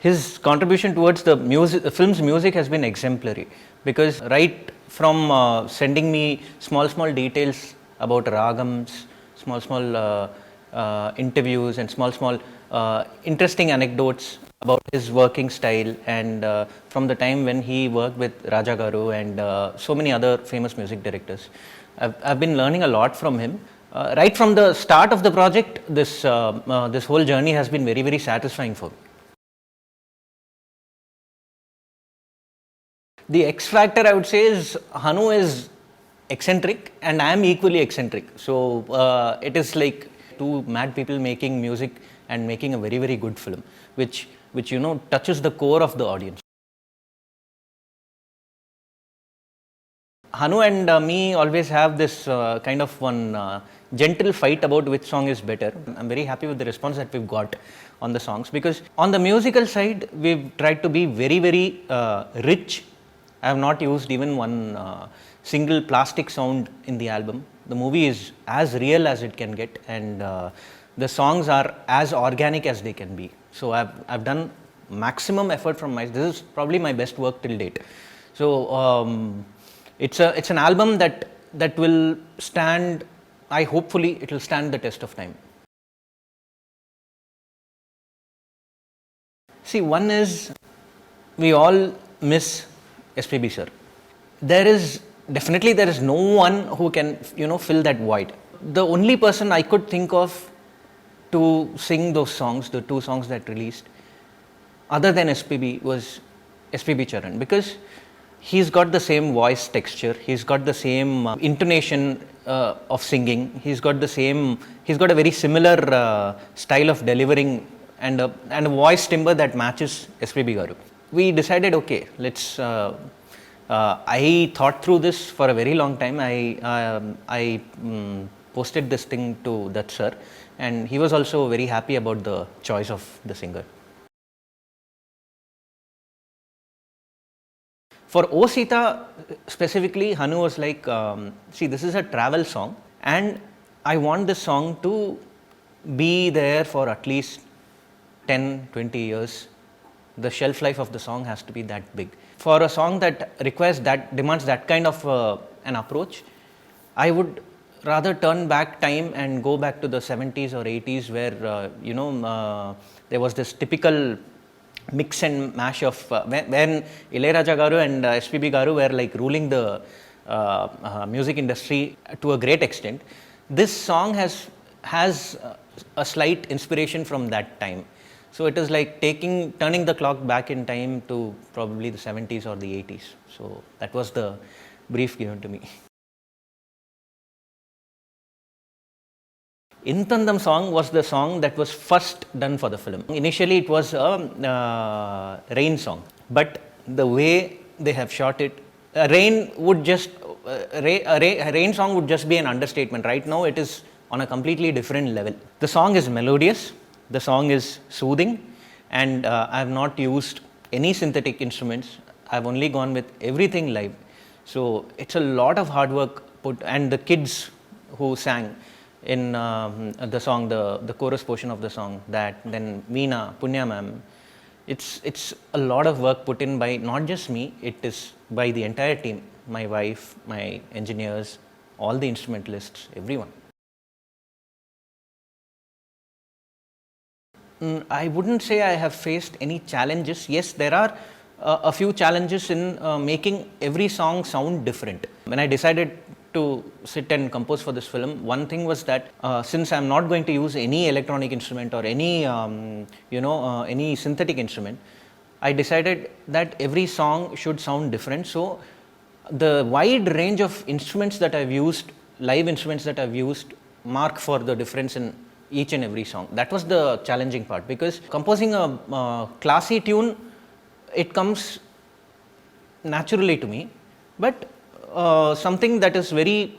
his contribution towards the music, the film's music has been exemplary, because right from sending me small details about ragams, small interviews and small interesting anecdotes about his working style, and from the time when he worked with Raja Garu and so many other famous music directors, I've been learning a lot from him. Right from the start of the project, this whole journey has been very satisfying for me. The X factor, I would say, is Hanu is eccentric and I am equally eccentric. So it is like two mad people making music and making a very good film, which touches the core of the audience. Hanu and me always have this kind of one gentle fight about which song is better. I'm very happy with the response that we've got on the songs, because on the musical side we've tried to be very rich. I have not used even one single plastic sound in the album. The movie is as real as it can get, and the songs are as organic as they can be. So I've done maximum effort from my. This is probably my best work till date. So it's an album that will stand. Hopefully it will stand the test of time. See, one is we all miss SPB sir. There is no one who can fill that void. The only person I could think of to sing those songs, the two songs that released, other than SPB, was SPB Charan, because he's got the same voice texture, he's got the same intonation of singing, he's got a very similar style of delivering, and a voice timbre that matches SPB Garu. We decided, okay, let's I thought through this for a very long time. I posted this thing to Dutt sir, and he was also very happy about the choice of the singer. For O Sita specifically, Hanu was like, see, this is a travel song and I want this song to be there for at least 10-20 years. The shelf life of the song has to be that big. For a song that demands that kind of an approach, I would rather turn back time and go back to the 70s or 80s, where there was this typical mix and mash of when Ilayaraja Garu and SPB Garu were like ruling the music industry to a great extent. This song has a slight inspiration from that time. So it is like turning the clock back in time to probably the 70s or the 80s. So that was the brief given to me. Inthadandam Song was the song that was first done for the film. Initially it was a rain song, but the way they have shot it, a rain song would just be an understatement. Right now it is on a completely different level. The song is melodious, the song is soothing, and I have not used any synthetic instruments. I have only gone with everything live. So it's a lot of hard work put, and the kids who sang in the song, the chorus portion of the song, that then Veena, Punya ma'am, it's a lot of work put in by not just me, it is by the entire team, my wife, my engineers, all the instrumentalists, everyone. I wouldn't say I have faced any challenges. Yes, there are a few challenges in making every song sound different. When I decided to sit and compose for this film, one thing was that since I'm not going to use any electronic instrument or any synthetic instrument, I decided that every song should sound different. So the wide range of instruments that I've used, live instruments that I've used, mark for the difference in each and every song. That was the challenging part, because composing a classy tune, it comes naturally to me, but something that is very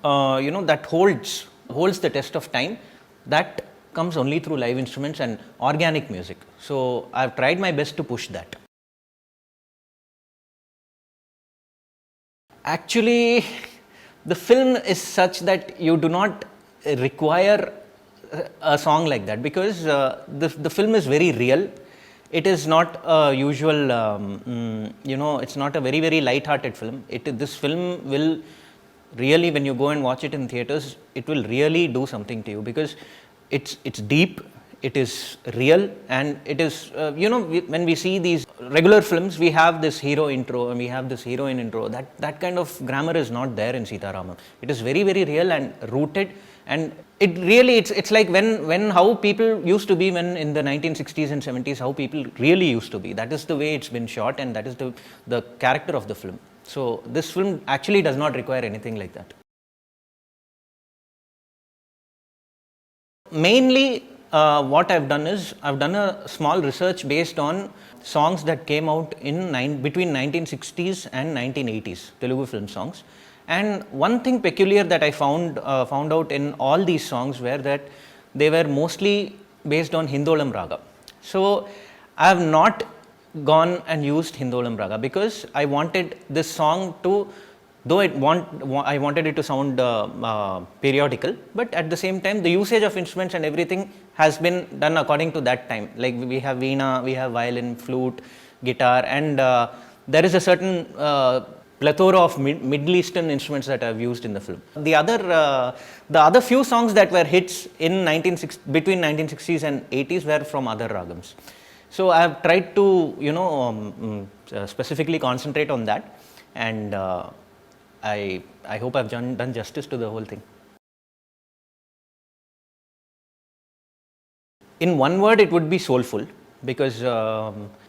that holds the test of time, that comes only through live instruments and organic music. So I've tried my best to push that. Actually, the film is such that you do not require a song like that, because the film is very real. it is not a usual, it's not a very, very light-hearted film. This film will really, when you go and watch it in theaters, it will really do something to you, because it's deep, it is real, and it is, when we see these regular films, we have this hero intro and we have this heroine intro. That kind of grammar is not there in Sita Ramam. It is very, very real and rooted, and it really, it's like when how people used to be when in the 1960s and 70s, how people really used to be. That is the way it's been shot, and that is the character of the film. So this film actually does not require anything like that. Mainly, what I've done is, I've done a small research based on songs that came out in between 1960s and 1980s, Telugu film songs. And one thing peculiar that I found out in all these songs were that they were mostly based on Hindolam raga. So I have not gone and used Hindolam raga, because I wanted this song to, though I wanted it to sound periodical, but at the same time the usage of instruments and everything has been done according to that time. Like we have veena, we have violin, flute, guitar, and there is a certain plethora of Middle Eastern instruments that I have used in the film. The other few songs that were hits in between 1960s and 80s were from other ragams. So I have tried to specifically concentrate on that, and I hope I've done justice to the whole thing. In one word, it would be soulful, because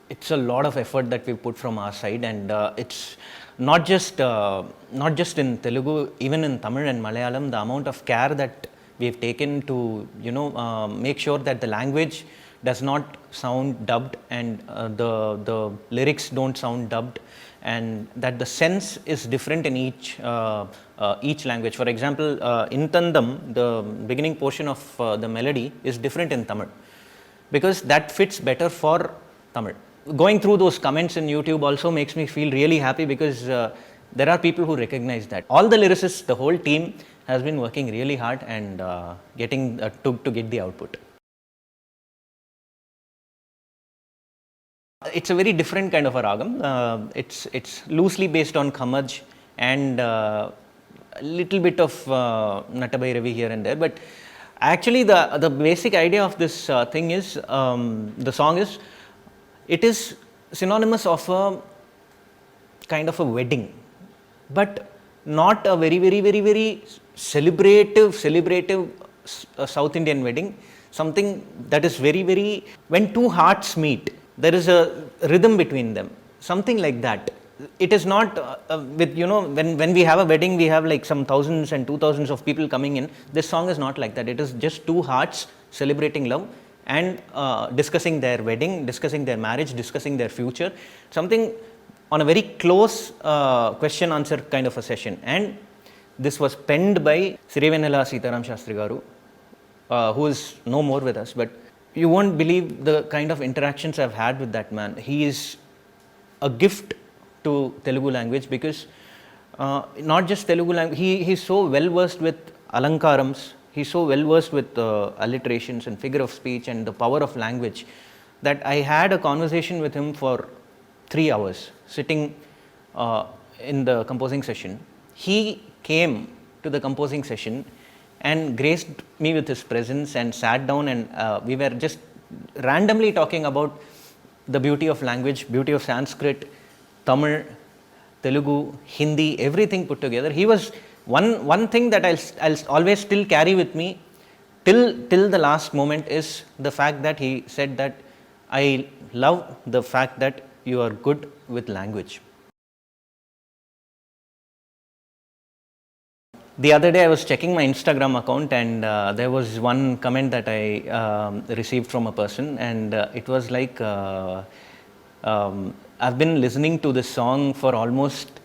it's a lot of effort that we put from our side, and it's not just in Telugu, even in Tamil and Malayalam, the amount of care that we've taken to make sure that the language does not sound dubbed, and the lyrics don't sound dubbed, and that the sense is different in each language. For example, Inthadandam, the beginning portion of the melody is different in Tamil, because that fits better for Tamil. Going through those comments in YouTube also makes me feel really happy, because there are people who recognize that. All the lyricists, the whole team has been working really hard and getting to get the output. It's a very different kind of a ragam. It's loosely based on Khamaj and a little bit of Nattabhairavi here and there. But actually, the basic idea of this thing is, the song is, it is synonymous of a kind of a wedding, but not a very, very, very, very celebrative South Indian wedding. Something that is very, very, when two hearts meet, there is a rhythm between them, something like that. It is not with, when we have a wedding, we have like some thousands and 2,000s of people coming in. This song is not like that. It is just two hearts celebrating love and discussing their wedding, discussing their marriage, discussing their future, something on a very close question answer kind of a session. And this was penned by Sirivenela Sitaram Shastri Garu, who is no more with us, but you won't believe the kind of interactions I've had with that man. He is a gift to Telugu language, because not just Telugu language, he's so well versed with alankarams, he's so well versed with alliterations and figure of speech and the power of language, that I had a conversation with him for 3 hours sitting in the composing session. He came to the composing session and graced me with his presence and sat down, and we were just randomly talking about the beauty of language, beauty of Sanskrit, Tamil, Telugu, Hindi, everything put together. He was one thing that I'll always still carry with me till the last moment is the fact that he said that I love the fact that you are good with language. The other day I was checking my Instagram account, and there was one comment that I received from a person, and it was like, I've been listening to this song for almost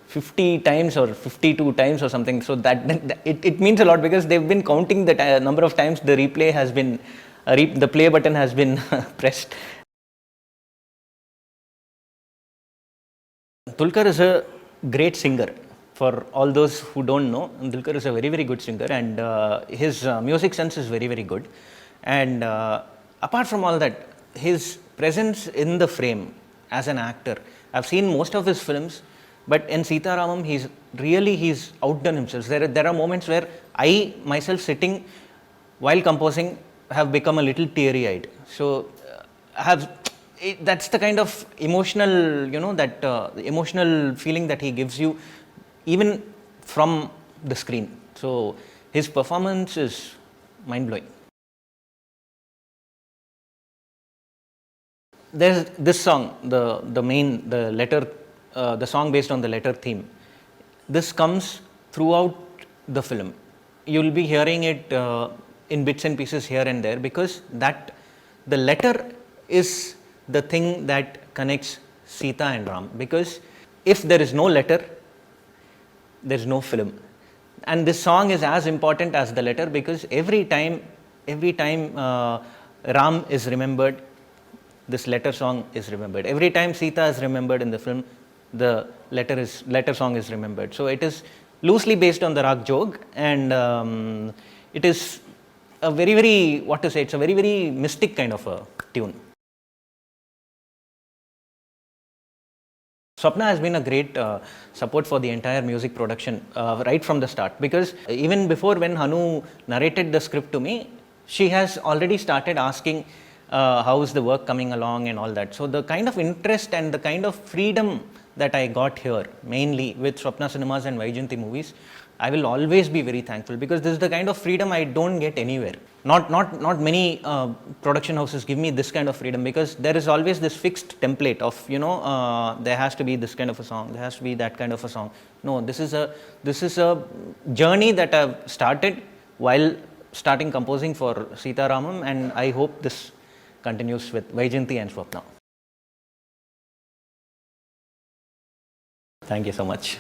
50 times or 52 times or something. So that it means a lot, because they've been counting the number of times the replay has been, the play button has been pressed. Dulquer is a great singer. For all those who don't know, Dulquer is a very, very good singer, and his music sense is very, very good. And apart from all that, his presence in the frame as an actor. I've seen most of his films, but in Sita Ramam, he's outdone himself. There are moments where I myself sitting while composing have become a little teary-eyed. So that's the kind of emotional, emotional feeling that he gives you, even from the screen. So his performance is mind-blowing. There's this song, the song based on the letter theme. This comes throughout the film. You'll be hearing it in bits and pieces here and there, because the letter is the thing that connects Sita and Ram. Because if there is no letter, there's no film. And this song is as important as the letter, because every time Ram is remembered, this letter song is remembered. Every time Sita is remembered in the film, the letter song is remembered. So it is loosely based on the Rag Jog, and it is a very, very, it's a very, very mystic kind of a tune. Swapna has been a great support for the entire music production right from the start, because even before, when Hanu narrated the script to me, she has already started asking how is the work coming along and all that. So the kind of interest and the kind of freedom that I got here, mainly with Swapna Cinemas and Vaijayanti movies, I will always be very thankful, because this is the kind of freedom I don't get anywhere. Not many production houses give me this kind of freedom, because there is always this fixed template of, there has to be this kind of a song, there has to be that kind of a song. No, this is a journey that I've started while starting composing for Sita Ramam, and I hope this continues with Vaijayanti and Swapna. Thank you so much.